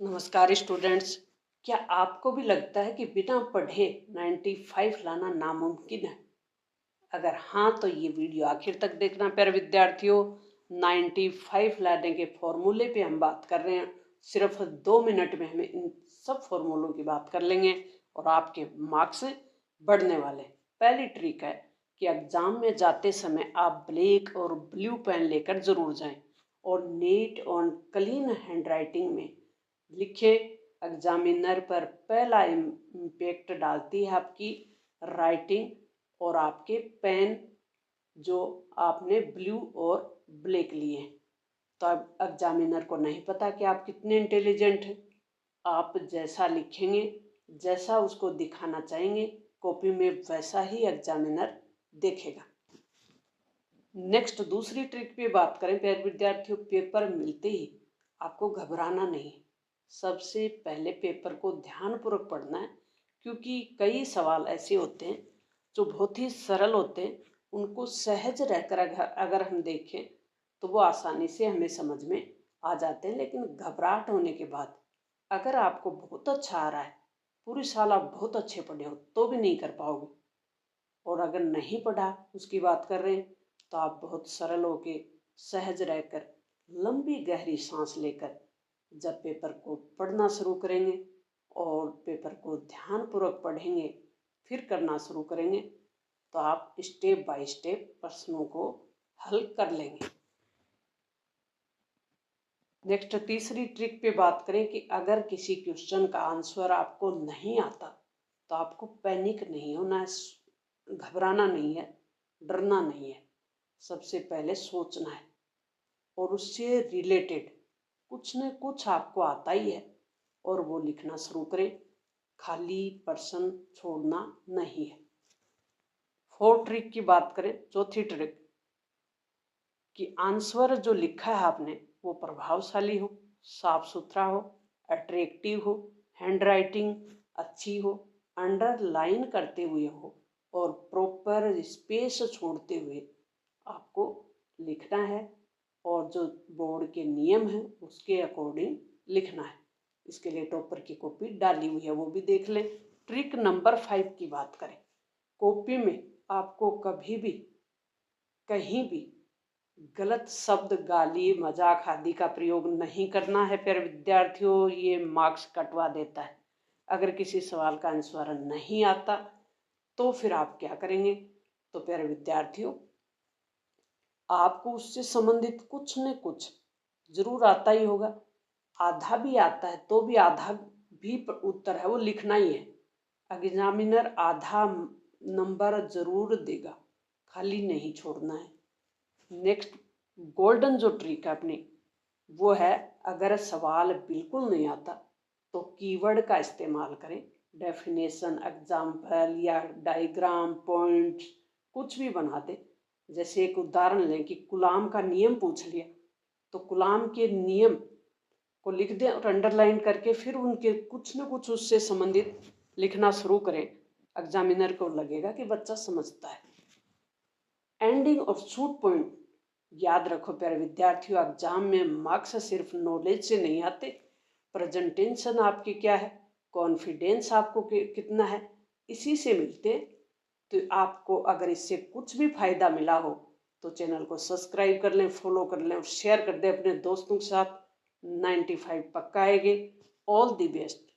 नमस्कार स्टूडेंट्स। क्या आपको भी लगता है कि बिना पढ़े 95 लाना नामुमकिन है? अगर हाँ तो ये वीडियो आखिर तक देखना प्यारे विद्यार्थियों। 95 लाने के फॉर्मूले पे हम बात कर रहे हैं। सिर्फ 2 मिनट में हमें इन सब फॉर्मूलों की बात कर लेंगे और आपके मार्क्स बढ़ने वाले। पहली ट्रिक है कि एग्जाम में जाते समय आप ब्लैक और ब्लू पेन लेकर जरूर जाएं और नीट और क्लीन हैंडराइटिंग में लिखे। एग्जामिनर पर पहला इम्पैक्ट डालती है आपकी राइटिंग और आपके पेन जो आपने ब्लू और ब्लैक लिए। तो अब एग्जामिनर को नहीं पता कि आप कितने इंटेलिजेंट हैं। आप जैसा लिखेंगे, जैसा उसको दिखाना चाहेंगे कॉपी में, वैसा ही एग्जामिनर देखेगा। नेक्स्ट दूसरी ट्रिक पे बात करें प्यारे विद्यार्थियों। पेपर मिलते ही आपको घबराना नहीं। सबसे पहले पेपर को ध्यानपूर्वक पढ़ना है, क्योंकि कई सवाल ऐसे होते हैं जो बहुत ही सरल होते हैं। उनको सहज रहकर अगर हम देखें तो वो आसानी से हमें समझ में आ जाते हैं। लेकिन घबराहट होने के बाद अगर आपको बहुत अच्छा आ रहा है, पूरी साल आप बहुत अच्छे पढ़े हो, तो भी नहीं कर पाओगे। और अगर नहीं पढ़ा, उसकी बात कर रहे हैं, तो आप बहुत सरल होके सहज रहकर लंबी गहरी सांस लेकर जब पेपर को पढ़ना शुरू करेंगे और पेपर को ध्यानपूर्वक पढ़ेंगे, फिर करना शुरू करेंगे, तो आप स्टेप बाय स्टेप प्रश्नों को हल कर लेंगे। नेक्स्ट तीसरी ट्रिक पे बात करें कि अगर किसी क्वेश्चन का आंसर आपको नहीं आता तो आपको पैनिक नहीं होना है, घबराना नहीं है, डरना नहीं है। सबसे पहले सोचना है और उससे रिलेटेड कुछ न कुछ आपको आता ही है और वो लिखना शुरू करें। खाली प्रश्न छोड़ना नहीं है। फोर्थ ट्रिक की बात करें, चौथी ट्रिक, कि आंसर जो लिखा है आपने वो प्रभावशाली हो, साफ सुथरा हो, अट्रैक्टिव हो, हैंडराइटिंग अच्छी हो, अंडरलाइन करते हुए हो और प्रॉपर स्पेस छोड़ते हुए आपको लिखना है। और जो बोर्ड के नियम हैं उसके अकॉर्डिंग लिखना है। इसके लिए टॉपर की कॉपी डाली हुई है, वो भी देख लें। ट्रिक नंबर 5 की बात करें। कॉपी में आपको कभी भी कहीं भी गलत शब्द, गाली, मजाक आदि का प्रयोग नहीं करना है प्यारे विद्यार्थियों। ये मार्क्स कटवा देता है। अगर किसी सवाल का आंसर नहीं आता तो फिर आप क्या करेंगे? तो प्यारे विद्यार्थियों, आपको उससे संबंधित कुछ न कुछ जरूर आता ही होगा। आधा भी आता है तो भी आधा भी उत्तर है वो लिखना ही है। एग्जामिनर आधा नंबर जरूर देगा, खाली नहीं छोड़ना है। नेक्स्ट गोल्डन जो ट्रिक है अपनी, वो है अगर सवाल बिल्कुल नहीं आता तो कीवर्ड का इस्तेमाल करें। डेफिनेशन, एग्जाम्पल या डायग्राम, पॉइंट्स कुछ भी बना दे। जैसे एक उदाहरण लें कि गुलाम का नियम पूछ लिया, तो गुलाम के नियम को लिख दें और अंडरलाइन करके फिर उनके कुछ न कुछ उससे संबंधित लिखना शुरू करें। एग्जामिनर को लगेगा कि बच्चा समझता है। एंडिंग और शूट पॉइंट याद रखो प्यारे विद्यार्थियों। एग्जाम में मार्क्स सिर्फ नॉलेज से नहीं आते, प्रेजेंटेशन आपकी क्या है, कॉन्फिडेंस आपको कितना है, इसी से मिलते। तो आपको अगर इससे कुछ भी फायदा मिला हो तो चैनल को सब्सक्राइब कर लें, फॉलो कर लें और शेयर कर दें अपने दोस्तों के साथ। 95 पक्का आएंगे। All the best.